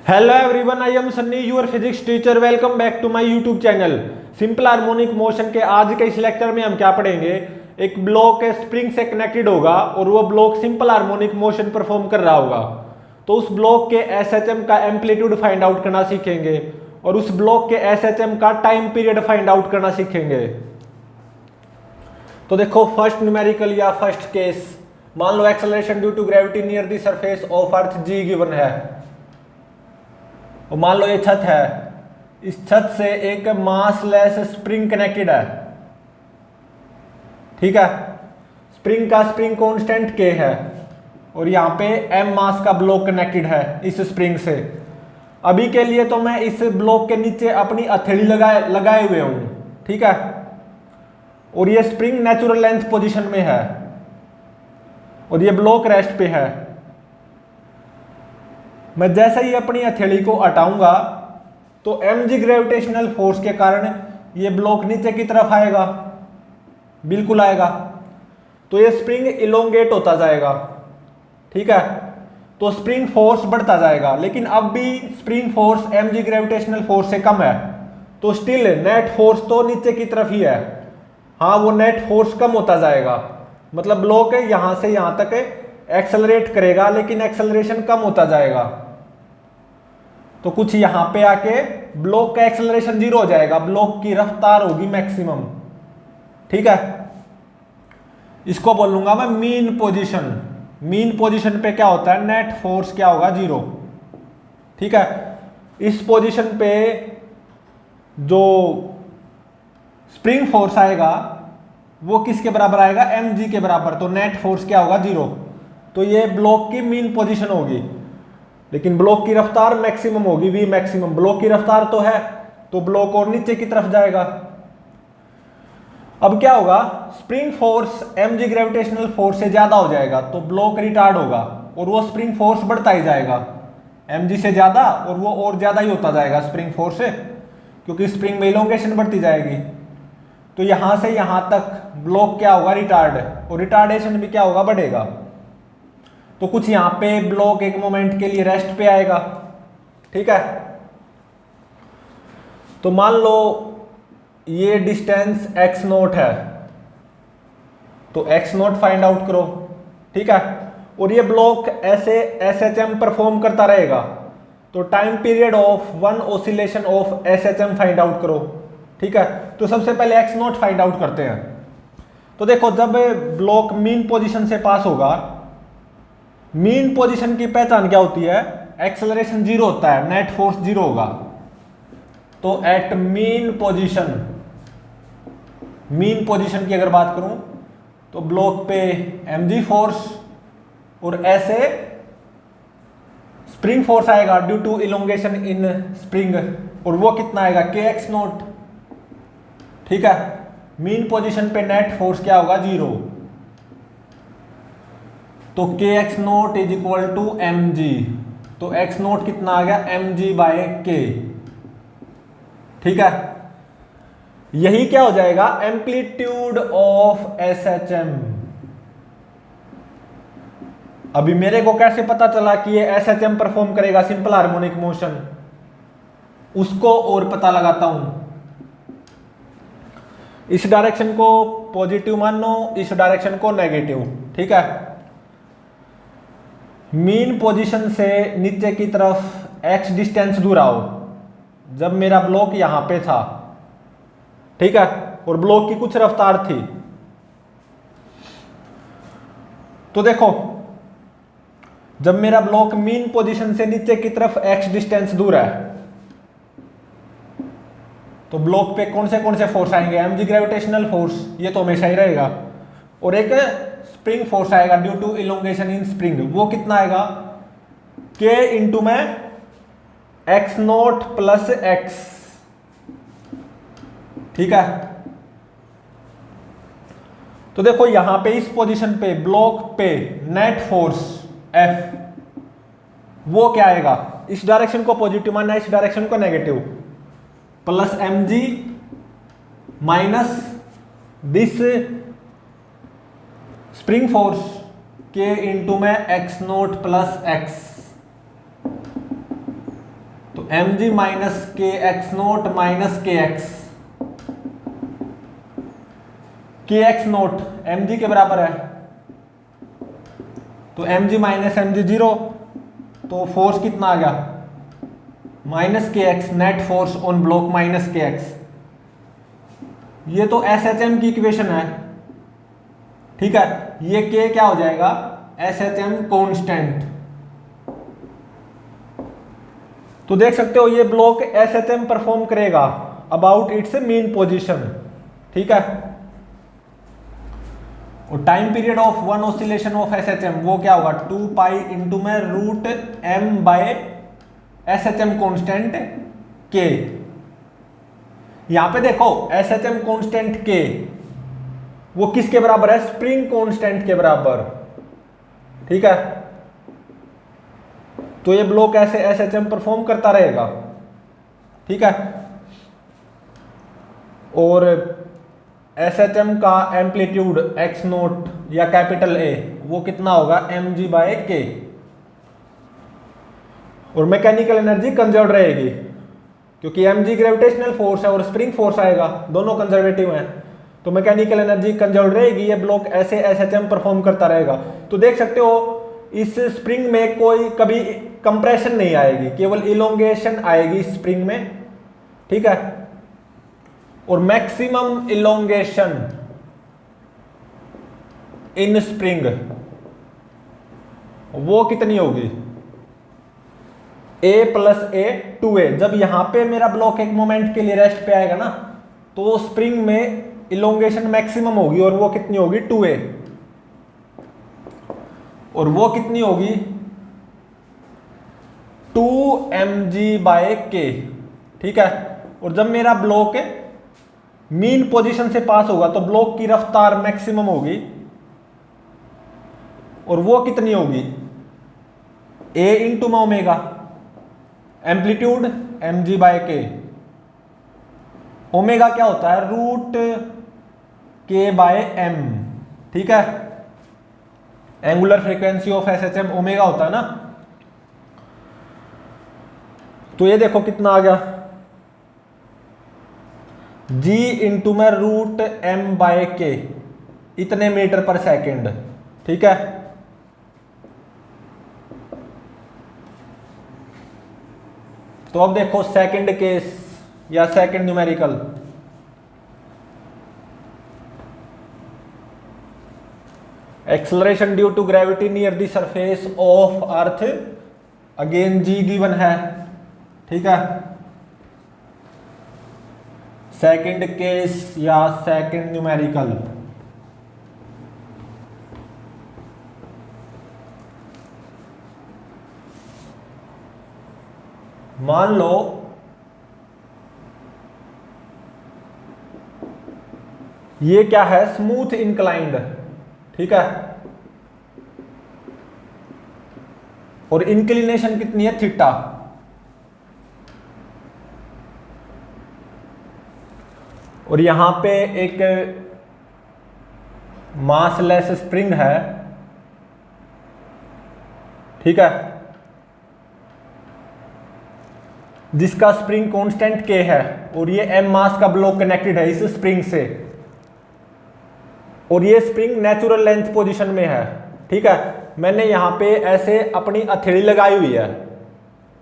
Hello everyone, I am Sunny your physics teacher. Welcome back to my YouTube channel simple harmonic motion के आज के इस lecture में हम क्या पढ़ेंगे। एक ब्लॉक स्प्रिंग से कनेक्टेड होगा और वो block simple harmonic motion perform कर रहा होगा, तो उस ब्लॉक के एसएचएम का एम्पलीट्यूड फाइंड आउट करना सीखेंगे और उस ब्लॉक के एसएचएम का टाइम पीरियड फाइंड आउट करना सीखेंगे। तो देखो फर्स्ट न्यूमेरिकल या फर्स्ट केस, मान लो acceleration due to gravity near the surface of earth ji given है और मान लो ये छत है, इस छत से एक मासलेस स्प्रिंग कनेक्टेड है। ठीक है, स्प्रिंग कांस्टेंट के है और यहाँ पे m मास का ब्लॉक कनेक्टेड है इस स्प्रिंग से। अभी के लिए तो मैं इस ब्लॉक के नीचे अपनी हथेली लगाए हुए हूं, ठीक है, और ये स्प्रिंग नेचुरल लेंथ पोजीशन में है और ये ब्लॉक रेस्ट पे है। मैं जैसे ही अपनी हथेली को हटाऊंगा तो mg ग्रेविटेशनल फोर्स के कारण ये ब्लॉक नीचे की तरफ आएगा, बिल्कुल आएगा। तो ये स्प्रिंग इलोंगेट होता जाएगा, ठीक है, तो स्प्रिंग फोर्स बढ़ता जाएगा। लेकिन अब भी spring force mg gravitational force से कम है, तो स्टिल नेट फोर्स तो नीचे की तरफ ही है। हाँ, वो नेट फोर्स कम होता जाएगा, मतलब ब्लॉक यहां से यहां तक एक्सेलरेट करेगा लेकिन एक्सेलरेशन कम होता जाएगा। तो कुछ यहां पे आके ब्लॉक का एक्सेलरेशन जीरो हो जाएगा, ब्लॉक की रफ्तार होगी मैक्सिमम। ठीक है, इसको बोलूंगा मैं मीन पोजीशन। मीन पोजीशन पे क्या होता है, नेट फोर्स क्या होगा, जीरो। ठीक है, इस पोजीशन पे जो स्प्रिंग फोर्स आएगा वो किसके बराबर आएगा, mg के बराबर, तो नेट फोर्स क्या होगा, जीरो। तो ये ब्लॉक की मीन पोजीशन होगी, लेकिन ब्लॉक की रफ्तार मैक्सिमम होगी, v मैक्सिमम। ब्लॉक की रफ्तार तो है, तो ब्लॉक और नीचे की तरफ जाएगा। अब क्या होगा, spring force mg gravitational force से ज्यादा हो जाएगा तो ब्लॉक रिटार्ड होगा और वो स्प्रिंग फोर्स बढ़ता ही जाएगा mg से ज्यादा, और वो और ज्यादा ही होता जाएगा स्प्रिंग फोर्स से, क्योंकि स्प्रिंग में इलोंगेशन बढ़ती जाएगी। तो यहां से यहां तक ब्लॉक क्या होगा, रिटार्ड, और रिटार्डेशन भी क्या होगा, बढ़ेगा। तो कुछ यहां पे ब्लॉक एक मोमेंट के लिए रेस्ट पे आएगा। ठीक है, तो मान लो ये डिस्टेंस x नोट है, तो x नोट फाइंड आउट करो। ठीक है, और ये ब्लॉक ऐसे SHM परफॉर्म करता रहेगा, तो time period of one oscillation of SHM find out करो। ठीक है, तो सबसे पहले x नोट फाइंड आउट करते हैं। तो देखो, जब ब्लॉक मीन पोजीशन से पास होगा, मीन पोजीशन की पहचान क्या होती है, एक्सेलरेशन जीरो होता है, नेट फोर्स जीरो होगा। तो एट मीन पोजीशन की अगर बात करूं तो ब्लॉक पे mg फोर्स और ऐसे स्प्रिंग फोर्स आएगा due to elongation in spring, और वो कितना आएगा, kx नोट। ठीक है, मीन पोजीशन पे नेट फोर्स क्या होगा, जीरो। तो kx naught is equal to mg, तो x नोट कितना आ गया, mg बाय k। ठीक है, यही क्या हो जाएगा, एम्पलीट्यूड ऑफ SHM। अभी मेरे को कैसे पता चला कि ये SHM परफॉर्म करेगा सिंपल हार्मोनिक मोशन, उसको और पता लगाता हूं। इस डायरेक्शन को पॉजिटिव मानो, इस डायरेक्शन को नेगेटिव। ठीक है, मीन पोजीशन से नीचे की तरफ x डिस्टेंस दूर आओ, जब मेरा ब्लॉक यहां पे था, ठीक है, और ब्लॉक की कुछ रफ्तार थी। तो देखो, जब मेरा ब्लॉक मीन पोजीशन से नीचे की तरफ x डिस्टेंस दूर है, तो ब्लॉक पे कौन से फोर्स आएंगे, mg ग्रेविटेशनल फोर्स, ये तो हमेशा ही रहेगा, और एक स्प्रिंग फोर्स आएगा due to elongation in spring, वो कितना आएगा, k इंटू में x नोट प्लस x। ठीक है, तो देखो यहां पे इस पोजीशन पे ब्लॉक पे नेट फोर्स F, वो क्या आएगा, इस डायरेक्शन को पॉजिटिव मानना, इस डायरेक्शन को negative, plus mg minus this spring force k into में x naught plus x। M G minus K X naught minus K X naught M G के बराबर है, तो M G minus M G 0, तो force कितना आ गया minus K X, net force on block minus K X. ये तो एस एच एम की इक्वेशन है, ठीक है। ये के क्या हो जाएगा, एस एच एम कॉन्स्टेंट। तो देख सकते हो ये block S H M perform करेगा अबाउट इट्स मीन पोजीशन, ठीक है। और time period of one oscillation of S H M वो क्या होगा 2 पाई इंटू में root M by S H M constant K. यहां पे देखो एस एच एम कॉन्स्टेंट के वो किसके बराबर है, स्प्रिंग कांस्टेंट के बराबर, ठीक है। तो ये ब्लॉक ऐसे एसएचएम परफॉर्म करता रहेगा, ठीक है। और एसएचएम का एम्पलीट्यूड एक्स नोट या कैपिटल ए वो कितना होगा एम जी बाय के। और मैकेनिकल एनर्जी कंजर्व रहेगी क्योंकि एम जी ग्रेविटेशनल फोर्स है और स्प्रिंग फोर्स आएगा, दोनों कंजर्वेटिव हैं, तो मैकेनिकल एनर्जी कंजर्व रहेगी। ये ब्लॉक ऐसे एसएचएम परफॉर्म करता रहेगा। तो देख सकते हो इस स्प्रिंग में कोई कभी कंप्रेशन नहीं आएगी, केवल इलोंगेशन आएगी स्प्रिंग में, ठीक है। और मैक्सिमम इलोंगेशन इन स्प्रिंग वो कितनी होगी a प्लस ए 2a। जब यहां पे मेरा ब्लॉक एक मोमेंट के लिए रेस्ट पे आएगा ना, तो स्प्रिंग में इलोंगेशन मैक्सिमम होगी और वो कितनी होगी 2a, और वो कितनी होगी 2mg/k, ठीक है। और जब मेरा ब्लॉक मीन पोजीशन से पास होगा तो ब्लॉक की रफ्तार मैक्सिमम होगी और वो कितनी होगी a इंटू में ओमेगा, एम्पलीट्यूड mg/k, ओमेगा क्या होता है रूट k/m, ठीक है। Angular frequency of SHM omega होता है ना। तो ये देखो कितना आ गया g इंटू में रूट m/k, इतने मीटर पर सेकेंड, ठीक है। तो अब देखो सेकंड केस या second numerical. Acceleration due to gravity near the surface of earth, again G given है, ठीक है। सेकंड केस या सेकंड न्यूमेरिकल। मान लो ये क्या है स्मूथ इंक्लाइंड, ठीक है। और इंक्लिनेशन कितनी है थीटा। और यहां पे एक मासलेस स्प्रिंग है, ठीक है, जिसका स्प्रिंग कांस्टेंट के है और ये m मास का ब्लॉक कनेक्टेड है इस स्प्रिंग से, और ये स्प्रिंग नेचुरल लेंथ पोजीशन में है, ठीक है। मैंने यहां पे ऐसे अपनी हथेली लगाई हुई है,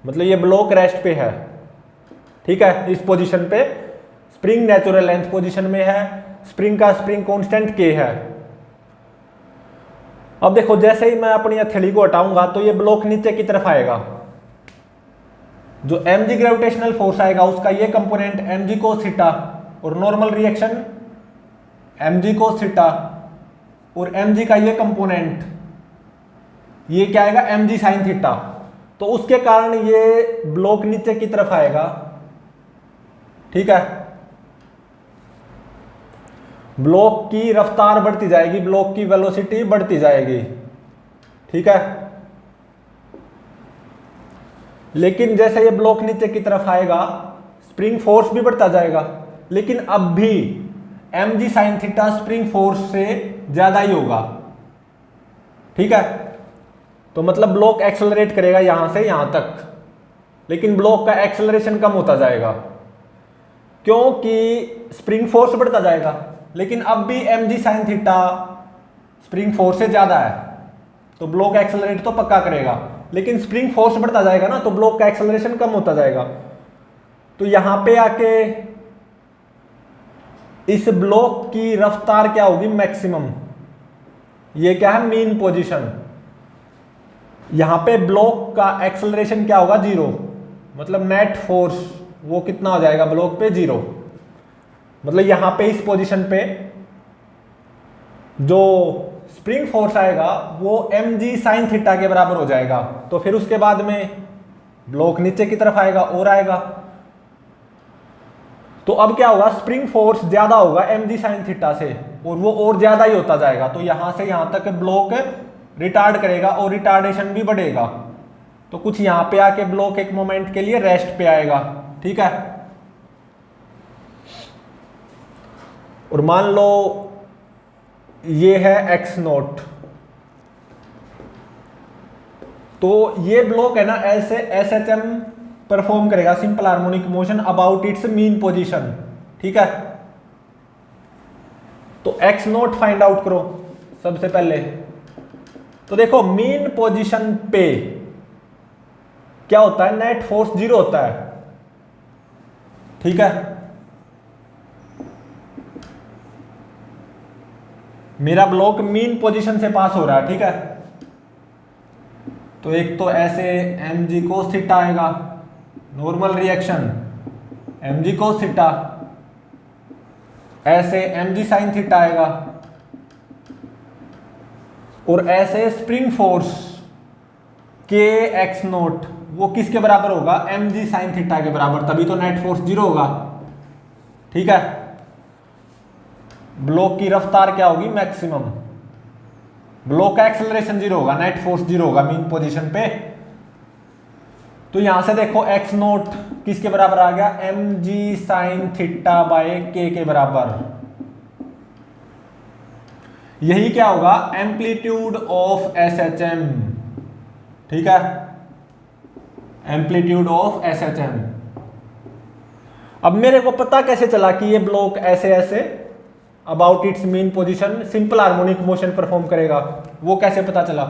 मतलब ये ब्लॉक रेस्ट पे है, ठीक है। इस पोजीशन पे स्प्रिंग नेचुरल लेंथ पोजीशन में है, स्प्रिंग का स्प्रिंग कांस्टेंट के है। अब देखो जैसे ही मैं अपनी हथेली को हटाऊंगा तो ये ब्लॉक नीचे की तरफ आएगा, जो mg ग्रेविटेशनल फोर्स आएगा उसका ये कंपोनेंट mg cos थीटा, और normal reaction mg cos theta, और mg का ये कंपोनेंट ये क्या आएगा mg sin थीटा। तो उसके कारण ये ब्लॉक नीचे की तरफ आएगा, ठीक है। ब्लॉक की रफ्तार बढ़ती जाएगी, ब्लॉक की वेलोसिटी बढ़ती जाएगी, ठीक है। लेकिन जैसे ये ब्लॉक नीचे की तरफ आएगा स्प्रिंग फोर्स भी बढ़ता जाएगा, लेकिन अब भी mg sin theta spring force से ज्यादा ही होगा, ठीक है। तो मतलब ब्लॉक एक्सेलरेट करेगा यहां से यहां तक, लेकिन ब्लॉक का एक्सेलरेशन कम होता जाएगा क्योंकि स्प्रिंग फोर्स बढ़ता जाएगा। लेकिन अब भी mg sin theta spring force से ज्यादा है तो ब्लॉक एक्सेलरेट तो पक्का करेगा, लेकिन स्प्रिंग फोर्स बढ़ता जाएगा ना तो ब्लॉक का एक्सेलरेशन कम होता जाएगा। तो यहां पे आके इस ब्लॉक की रफ्तार क्या होगी, मैक्सिमम। ये क्या है, मीन पोजीशन। यहां पे ब्लॉक का एक्सेलरेशन क्या होगा, 0, मतलब नेट फोर्स वो कितना हो जाएगा ब्लॉक पे, 0। मतलब यहां पे इस पोजीशन पे जो स्प्रिंग फोर्स आएगा वो mg sin थीटा के बराबर हो जाएगा। तो फिर उसके बाद में ब्लॉक नीचे की तरफ आएगा और आएगा, तो अब क्या होगा, स्प्रिंग फोर्स ज्यादा होगा mg sin थीटा से और वो और ज्यादा ही होता जाएगा। तो यहां से यहां तक ब्लॉक रिटार्ड करेगा और रिटार्डेशन भी बढ़ेगा। तो कुछ यहां पे आके ब्लॉक एक मोमेंट के लिए रेस्ट पे आएगा, ठीक है। और मान लो ये है x नोट, तो ये ब्लॉक है ना ऐसे SHM परफॉर्म करेगा, simple harmonic motion about its mean position, ठीक है। तो x नोट फाइंड आउट करो सबसे पहले। तो देखो मीन पोजीशन पे क्या होता है, नेट फोर्स 0 होता है, ठीक है। मेरा ब्लॉक मीन पोजीशन से पास हो रहा है, ठीक है। तो एक तो ऐसे mg cos थीटा आएगा, normal reaction mg cos theta, ऐसे mg sin थीटा आएगा, और ऐसे स्प्रिंग फोर्स के x नोट वो किसके बराबर होगा, mg sin थीटा के बराबर, तभी तो नेट फोर्स 0 होगा, ठीक है। ब्लॉक की रफ्तार क्या होगी, मैक्सिमम। ब्लॉक का एक्सेलरेशन 0 होगा, नेट फोर्स 0 होगा मीन पोजीशन पे। तो यहां से देखो x नोट किसके बराबर आ गया, mg sin theta by k के बराबर। यही क्या होगा, एम्पलीट्यूड ऑफ SHM, ठीक है, एम्पलीट्यूड ऑफ SHM। अब मेरे को पता कैसे चला कि ये ब्लॉक ऐसे ऐसे about its mean position simple harmonic motion perform करेगा, वो कैसे पता चला।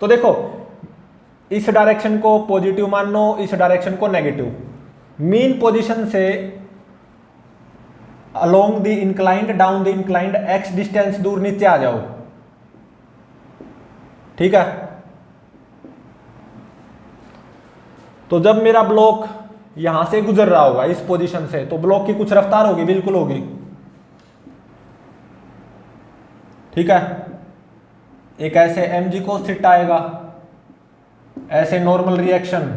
तो देखो इस डायरेक्शन को पॉजिटिव मान लो, इस डायरेक्शन को नेगेटिव। मीन पोजीशन से along the inclined down the inclined x distance दूर नीचे आ जाओ, ठीक है। तो जब मेरा ब्लॉक यहां से गुजर रहा होगा इस पोजीशन से, तो ब्लॉक की कुछ रफ्तार होगी, बिल्कुल होगी, ठीक है। एक ऐसे mg cos थीटा आएगा, ऐसे normal reaction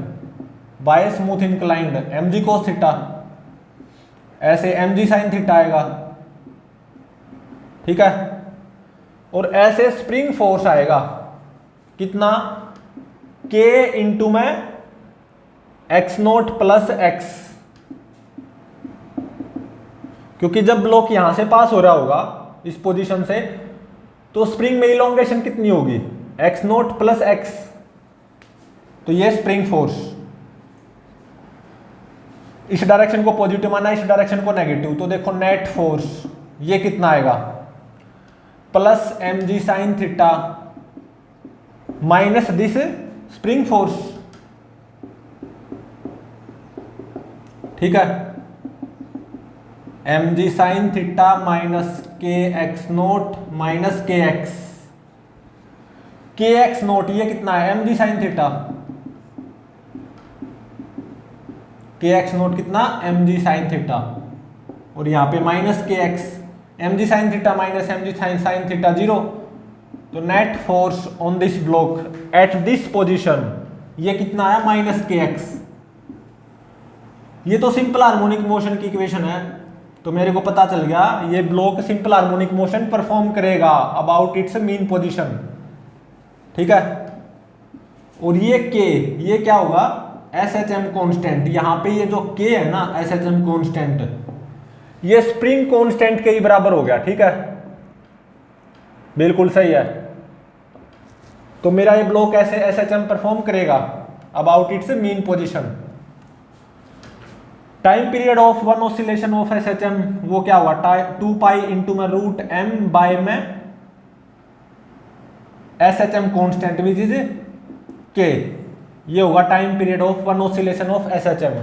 by smooth inclined mg cos theta, ऐसे mg sin थीटा आएगा, ठीक है। और ऐसे स्प्रिंग फोर्स आएगा कितना, k इंटू में x नोट प्लस x, क्योंकि जब ब्लॉक यहां से पास हो रहा होगा इस पोजीशन से, तो स्प्रिंग में इलोंगेशन कितनी होगी, x नोट प्लस x। तो ये स्प्रिंग फोर्स, इस डायरेक्शन को पॉजिटिव माना, इस डायरेक्शन को नेगेटिव। तो देखो नेट फोर्स ये कितना आएगा, plus mg sin theta minus this spring force, ठीक है। mg sin theta minus K X naught minus K X note ये कितना है, mg sin थीटा, के एक्स नोट कितना, mg sin थीटा, और यहां पे minus K x, mg sin theta minus mg sin theta 0। तो net force on this block at this position ये कितना है, माइनस के एक्स। ये तो सिंपल हार्मोनिक मोशन की इक्वेशन है, तो मेरे को पता चल गया ये block simple harmonic motion perform करेगा अबाउट इट्स मीन पोजीशन, ठीक है। और ये k ये क्या होगा, SHM कांस्टेंट। यहां पे ये जो k है ना SHM कांस्टेंट, ये स्प्रिंग कांस्टेंट के ही बराबर हो गया, ठीक है, बिल्कुल सही है। तो मेरा ये ब्लॉक ऐसे SHM परफॉर्म करेगा, about its mean position. Time period of one oscillation of SHM वो क्या होगा, 2 पाई इंटू में रूट एम बाय में SHM constant which is K, ये होगा time period of one oscillation of SHM.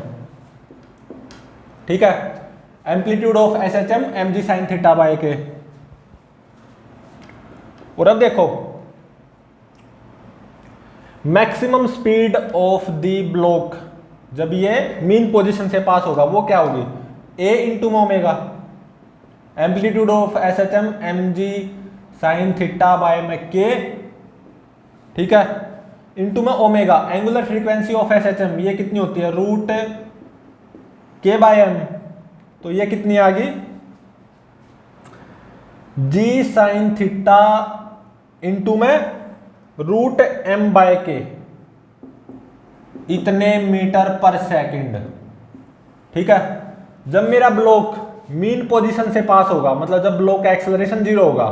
ठीक है, amplitude of SHM M G sine theta by K. और अब देखो maximum speed of the block जब ये मीन पोजीशन से पास होगा वो क्या होगी, A into omega, amplitude of SHM M G sine theta by में के, ठीक है, इंटू में omega, angular frequency of SHM ये कितनी होती है, रूट के बाय एम, तो ये कितनी आ गई, जी साइन थीटा इंटू में रूट एम बाय के, इतने मीटर पर सेकंड। ठीक है, जब मेरा ब्लॉक मीन पोजीशन से पास होगा, मतलब जब ब्लॉक का एक्सेलरेशन 0 होगा,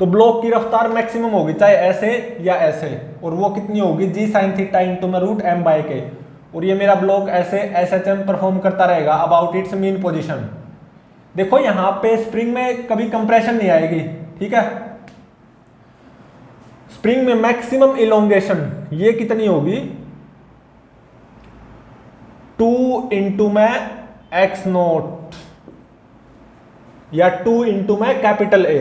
तो ब्लॉक की रफ्तार मैक्सिमम होगी, चाहे ऐसे या ऐसे, और वो कितनी होगी, जी साइन थीटा इंटू में रूट एम बाय के। और ये मेरा ब्लॉक ऐसे एसएचएम परफॉर्म करता रहेगा अबाउट इट्स मीन पोजीशन। देखो यहां पे स्प्रिंग में कभी कंप्रेशन नहीं आएगी। ठीक है, स्प्रिंग में मैक्सिमम इलोंगेशन ये कितनी होगी, 2 इंटू में एक्स नोट या 2 इंटू में capital A,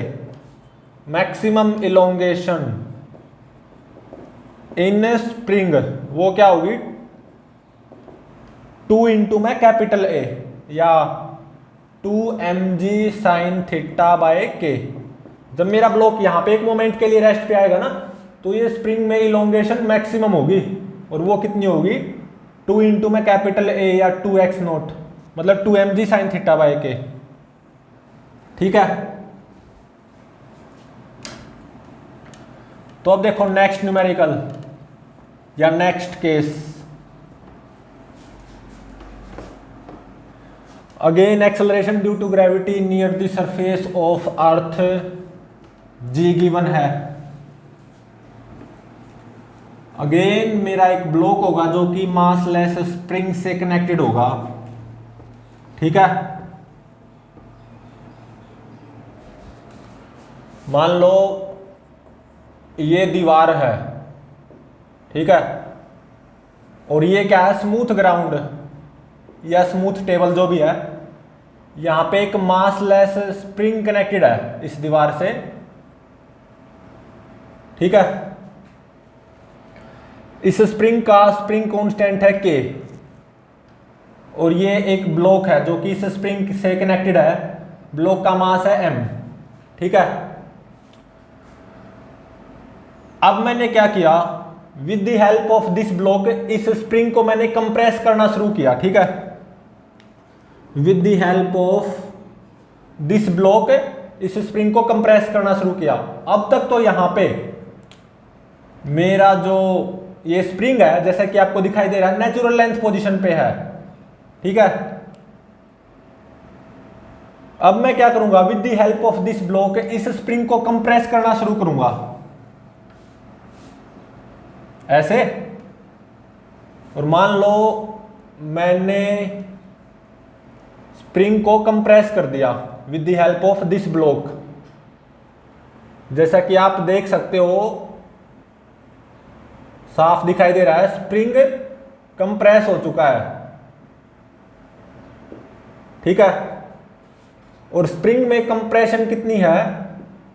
maximum elongation in spring वो क्या होगी, 2 इंटू में कैपिटल ए या 2 M G sine theta by K. जब मेरा ब्लॉक यहां पे एक मोमेंट के लिए रेस्ट पे आएगा ना, तो ये स्प्रिंग में इलोंगेशन मैक्सिमम होगी, और वो कितनी होगी, 2 इंटू में कैपिटल ए या 2 एक्स नोट, मतलब 2 M G sine theta by K. ठीक है, तो अब देखो नेक्स्ट न्यूमेरिकल या next case. Again acceleration due to gravity near the surface of earth ji given है। अगेन मेरा एक ब्लॉक होगा जो कि मासलेस स्प्रिंग से कनेक्टेड होगा। ठीक है, मान लो ये दीवार है, ठीक है, और ये क्या है, स्मूथ ग्राउंड या स्मूथ टेबल जो भी है, यहां पे एक मासलेस स्प्रिंग कनेक्टेड है इस दीवार से। ठीक है, इस स्प्रिंग का स्प्रिंग कांस्टेंट है के, और ये एक ब्लॉक है जो कि इस स्प्रिंग से कनेक्टेड है, ब्लॉक का मास है m। ठीक है, अब मैंने क्या किया, with the help of this block इस स्प्रिंग को मैंने कंप्रेस करना शुरू किया। ठीक है, with the help of this block इस स्प्रिंग को कंप्रेस करना शुरू किया। अब तक तो यहां पे मेरा जो ये स्प्रिंग है, जैसा कि आपको दिखाई दे रहा है, नेचुरल लेंथ पोजीशन पे है। ठीक है, अब मैं क्या करूंगा, with the help of this block इस स्प्रिंग को कंप्रेस करना शुरू करूंगा ऐसे, और मान लो मैंने स्प्रिंग को कंप्रेस कर दिया with the help of this block. जैसा कि आप देख सकते हो, साफ दिखाई दे रहा है, स्प्रिंग कंप्रेस हो चुका है। ठीक है, और स्प्रिंग में कंप्रेशन कितनी है,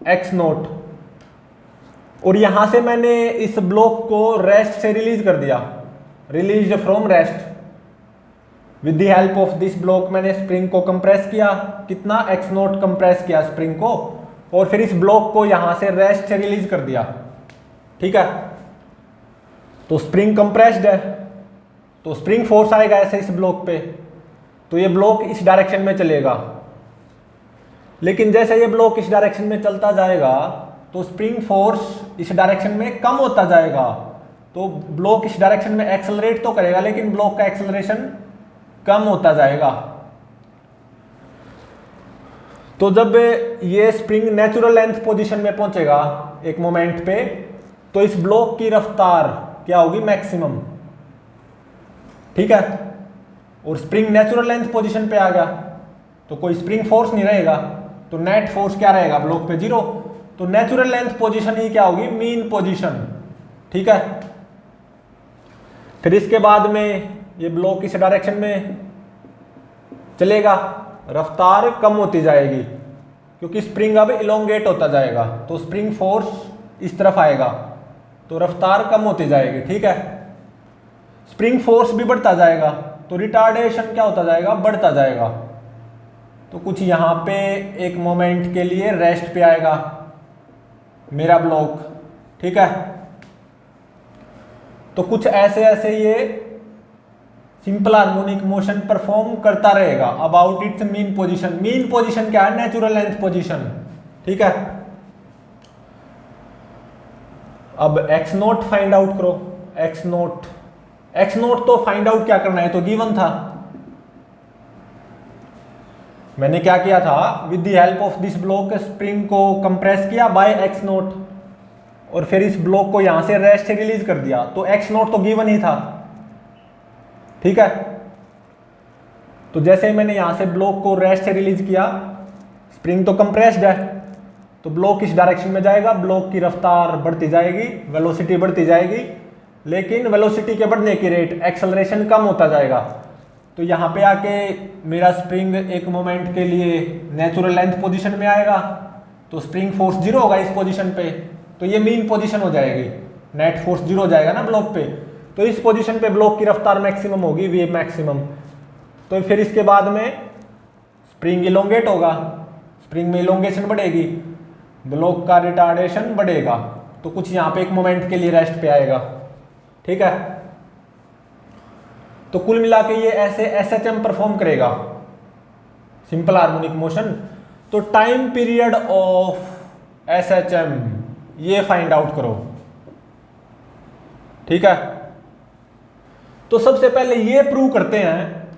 एक्स नोट, और यहां से मैंने इस ब्लॉक को रेस्ट से रिलीज कर दिया, release from rest. With the help of this block मैंने स्प्रिंग को कंप्रेस किया, कितना, एक्स नोट कंप्रेस किया स्प्रिंग को, और फिर इस ब्लॉक को यहां से रेस्ट से रिलीज कर दिया। ठीक है, तो स्प्रिंग कंप्रेस्ड है, तो स्प्रिंग फोर्स आएगा ऐसे इस ब्लॉक पे, तो ये ब्लॉक इस डायरेक्शन में चलेगा। लेकिन जैसे ये ब्लॉक इस डायरेक्शन में चलता जाएगा तो स्प्रिंग फोर्स इस डायरेक्शन में कम होता जाएगा, तो ब्लॉक इस डायरेक्शन में एक्सेलरेट तो करेगा, लेकिन ब्लॉक का एक्सेलरेशन कम होता जाएगा। तो जब ये स्प्रिंग नेचुरल लेंथ पोजीशन में पहुंचेगा एक मोमेंट पे, तो इस ब्लॉक की रफ्तार क्या होगी, मैक्सिमम। ठीक है, और स्प्रिंग नेचुरल लेंथ पोजीशन पे आ गया तो कोई स्प्रिंग फोर्स नहीं रहेगा, तो नेट फोर्स क्या रहेगा ब्लॉक पे, 0। तो नेचुरल लेंथ पोजीशन ही क्या होगी, मीन पोजीशन। ठीक है, फिर इसके बाद में ये ब्लॉक इस डायरेक्शन में चलेगा, रफ्तार कम होती जाएगी क्योंकि स्प्रिंग अब इलोंगेट होता जाएगा, तो स्प्रिंग फोर्स इस तरफ आएगा तो रफ्तार कम होती जाएगी। ठीक है, स्प्रिंग फोर्स भी बढ़ता जाएगा तो रिटार्डेशन क्या होता जाएगा, बढ़ता जाएगा। तो कुछ यहाँ पे एक मोमेंट के लिए रेस्ट पे आएगा मेरा ब्लॉक। ठीक है, तो कुछ ऐसे ऐसे ये सिंपल हार्मोनिक मोशन परफॉर्म करता रहेगा about its mean position. Mean position क्या है, नेचुरल लेंथ पोजीशन। ठीक है, अब एक्स नोट फाइंड आउट करो। एक्स नोट तो फाइंड आउट क्या करना है, तो गिवन था। मैंने क्या किया था, with the help of this block spring को कंप्रेस किया बाय एक्स नोट और फिर इस ब्लॉक को यहां से रेस्ट से रिलीज कर दिया, तो एक्स नोट तो गिवन ही था। ठीक है, तो जैसे ही मैंने यहां से ब्लॉक को रेस्ट से रिलीज किया, स्प्रिंग तो कंप्रेस्ड है तो ब्लॉक इस डायरेक्शन में जाएगा, ब्लॉक की रफ्तार बढ़ती जाएगी, वेलोसिटी बढ़ती जाएगी, लेकिन वेलोसिटी के बढ़ने की रेट एक्सेलरेशन कम होता जाएगा। तो यहाँ पे आके मेरा स्प्रिंग एक मोमेंट के लिए नेचुरल लेंथ पोजीशन में आएगा, तो स्प्रिंग फोर्स 0 होगा इस पोजीशन पे, तो ये मीन पोजीशन हो जाएगी, नेट फोर्स 0 हो जाएगा ना ब्लॉक पे, तो इस पोजीशन पे ब्लॉक की रफ्तार मैक्सिमम होगी, वी मैक्सिमम। तो फिर इसके बाद में स्प्रिंग इलोंगेट होगा, स्प्रिंग में इलोंगेशन बढ़ेगी, ब्लॉक का रिटार्डेशन बढ़ेगा, तो कुछ यहाँ पे एक मोमेंट के लिए रेस्ट पे आएगा। ठीक है, तो कुल मिला के ये ऐसे एसएचएम परफॉर्म करेगा, सिंपल हार्मोनिक मोशन। तो टाइम पीरियड ऑफ एसएचएम ये फाइंड आउट करो। ठीक है, तो सबसे पहले ये प्रूव करते हैं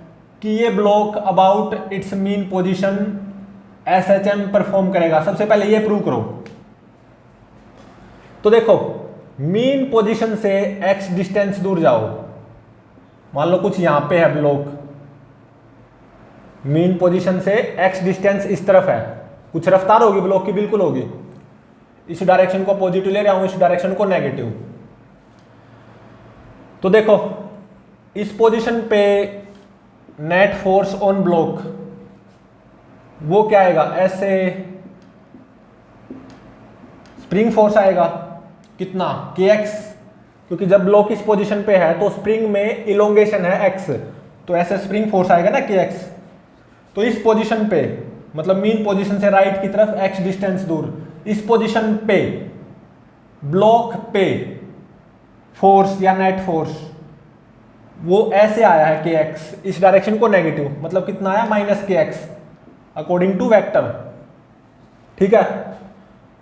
कि ये block about its mean position SHM perform करेगा। सबसे पहले ये प्रूव करो। तो देखो, मीन पोजीशन से एक्स डिस्टेंस दूर जाओ, मान लो कुछ यहां पे है ब्लॉक, मीन पोजीशन से एक्स डिस्टेंस इस तरफ है, कुछ रफ्तार होगी ब्लॉक की, बिल्कुल होगी। इस डायरेक्शन को पॉजिटिव ले रहा हूं, इस डायरेक्शन को नेगेटिव। तो देखो, इस पोजीशन पे नेट फोर्स ऑन ब्लॉक वो क्या आएगा, ऐसे स्प्रिंग फोर्स आएगा, कितना, kx, क्योंकि जब ब्लॉक इस पोजीशन पे है तो स्प्रिंग में इलोंगेशन है x, तो ऐसे स्प्रिंग फोर्स आएगा ना kx। तो इस पोजीशन पे, मतलब मीन पोजीशन से राइट की तरफ x डिस्टेंस दूर, इस पोजीशन पे ब्लॉक पे फोर्स या नेट फोर्स वो ऐसे आया है kx, इस डायरेक्शन को नेगेटिव, मतलब कितना आया, -kx अकॉर्डिंग टू वेक्टर। ठीक है,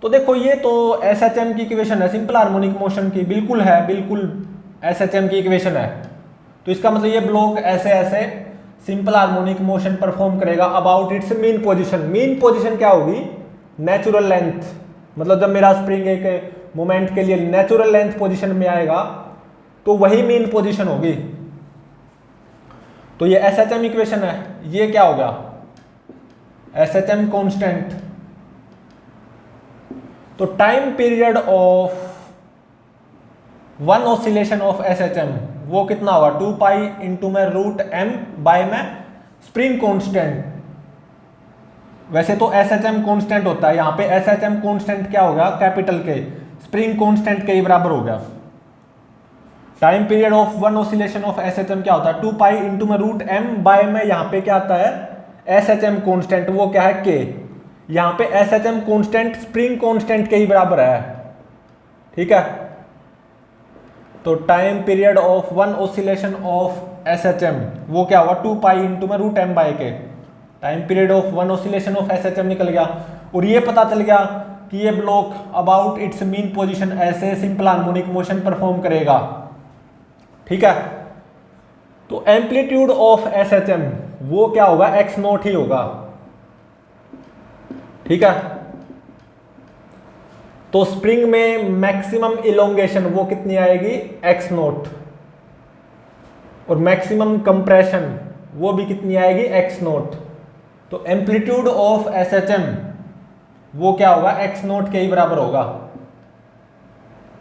तो देखो ये तो एसएचएम की इक्वेशन है, सिंपल हार्मोनिक मोशन की, बिल्कुल है, बिल्कुल एसएचएम की इक्वेशन है। तो इसका मतलब ये ब्लॉक ऐसे ऐसे सिंपल हार्मोनिक मोशन परफॉर्म करेगा about its mean position. Mean position क्या होगी, नेचुरल लेंथ, मतलब जब मेरा स्प्रिंग एक मोमेंट के लिए नेचुरल लेंथ पोजीशन में आएगा तो वही मीन पोजीशन होगी। तो ये एसएचएम इक्वेशन है, ये क्या होगा, एसएचएम कांस्टेंट। तो time period of one oscillation of SHM वो कितना होगा, 2 पाई इंटू में √m बाय में स्प्रिंग कांस्टेंट। वैसे तो एसएचएम कांस्टेंट होता है, यहां पे एसएचएम कांस्टेंट क्या होगा, कैपिटल के, स्प्रिंग कांस्टेंट के ही बराबर हो गया। Time period of one oscillation of SHM क्या होता है, 2 पाई इंटू में √m बाय में यहां पे क्या आता है, एसएचएम कांस्टेंट, वो क्या है, k। यहां पे एसएचएम कांस्टेंट स्प्रिंग कांस्टेंट के ही बराबर है। ठीक है, तो time period of one oscillation of SHM वो क्या होगा, 2 पाई इंटू में √m by k। Time period of one oscillation of SHM निकल गया, और ये पता चल गया कि ये block about its mean position ऐसे सिंपल हार्मोनिक मोशन परफॉर्म करेगा। ठीक है, तो एम्पलीट्यूड ऑफ एसएचएम वो क्या होगा, x0 ही होगा। ठीक है, तो स्प्रिंग में मैक्सिमम इलोंगेशन वो कितनी आएगी, एक्स नोट, और मैक्सिमम कंप्रेशन वो भी कितनी आएगी, एक्स नोट। तो एम्पलीट्यूड ऑफ एसएचएम वो क्या होगा, एक्स नोट के ही बराबर होगा।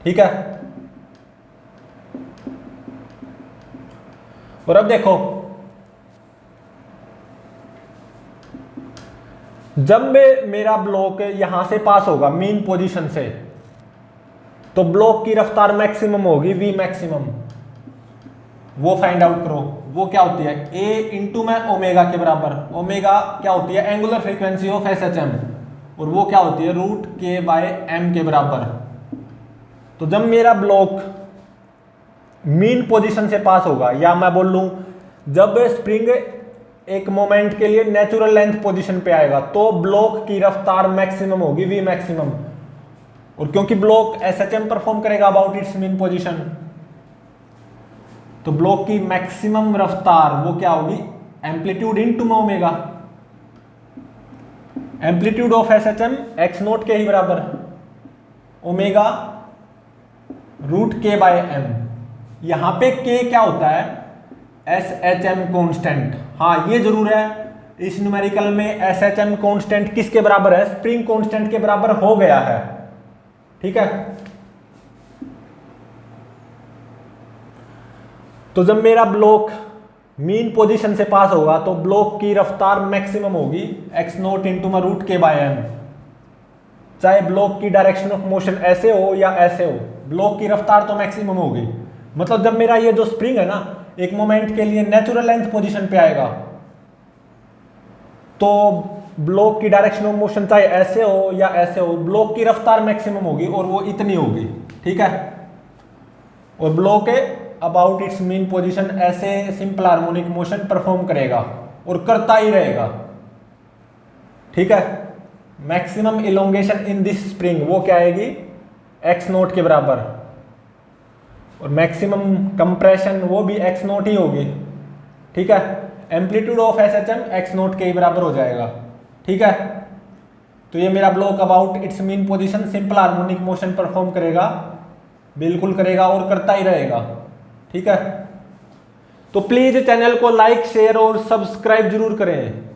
ठीक है। और अब देखो, जब मेरा ब्लॉक यहां से पास होगा मीन पोजीशन से, तो ब्लॉक की रफ्तार मैक्सिमम होगी वी मैक्सिमम, वो फाइंड आउट करो। वो क्या होती है, ए इंटू में ओमेगा के बराबर। ओमेगा क्या होती है, एंगुलर फ्रीक्वेंसी ऑफ एसएचएम, और वो क्या होती है, रूट के बाय एम के बराबर। तो जब मेरा ब्लॉक मीन पोजीशन से पास होगा, या मैं बोल लूं जब स्प्रिंग एक मोमेंट के लिए नेचुरल लेंथ पोजीशन पे आएगा, तो ब्लॉक की रफ्तार मैक्सिमम होगी वी मैक्सिमम। और क्योंकि ब्लॉक एसएचएम परफॉर्म करेगा अबाउट इट्स मीन पोजीशन, तो ब्लॉक की मैक्सिमम रफ्तार वो क्या होगी, एम्पलीट्यूड इनटू में omega. Amplitude of SHM x note के ही बराबर, ओमेगा रूट के बाय एम। यहां पे के क्या होता है, एस एच एम कॉन्स्टेंट। हाँ ये जरूर है, इस न्यूमेरिकल में एस एच एम कॉन्स्टेंट किसके बराबर है, स्प्रिंग कॉन्स्टेंट के बराबर हो गया है। ठीक है। तो जब मेरा ब्लॉक मीन पोजीशन से पास होगा, तो ब्लॉक की रफ्तार मैक्सिमम होगी एक्स नोट इंटू में रूट के बाय एम। चाहे ब्लॉक की डायरेक्शन ऑफ मोशन ऐसे हो या ऐसे हो, ब्लॉक की रफ्तार तो मैक्सिमम होगी। मतलब जब मेरा ये जो स्प्रिंग है ना, एक मोमेंट के लिए नेचुरल लेंथ पोजीशन पे आएगा, तो ब्लॉक की डायरेक्शन ऑफ मोशन चाहे ऐसे हो या ऐसे हो, ब्लॉक की रफ्तार मैक्सिमम होगी और वो इतनी होगी। ठीक है। और block about its mean position ऐसे सिंपल हार्मोनिक मोशन परफॉर्म करेगा और करता ही रहेगा। ठीक है। Maximum elongation in this spring वो क्या आएगी, एक्स नोट के बराबर, और मैक्सिमम कंप्रेशन वो भी एक्स नोट ही होगी। ठीक है। Amplitude of SHM x note के ही बराबर हो जाएगा। ठीक है। तो ये मेरा block about its mean position simple harmonic motion perform करेगा, बिल्कुल करेगा और करता ही रहेगा। ठीक है। तो प्लीज चैनल को लाइक शेयर और सब्सक्राइब जरूर करें।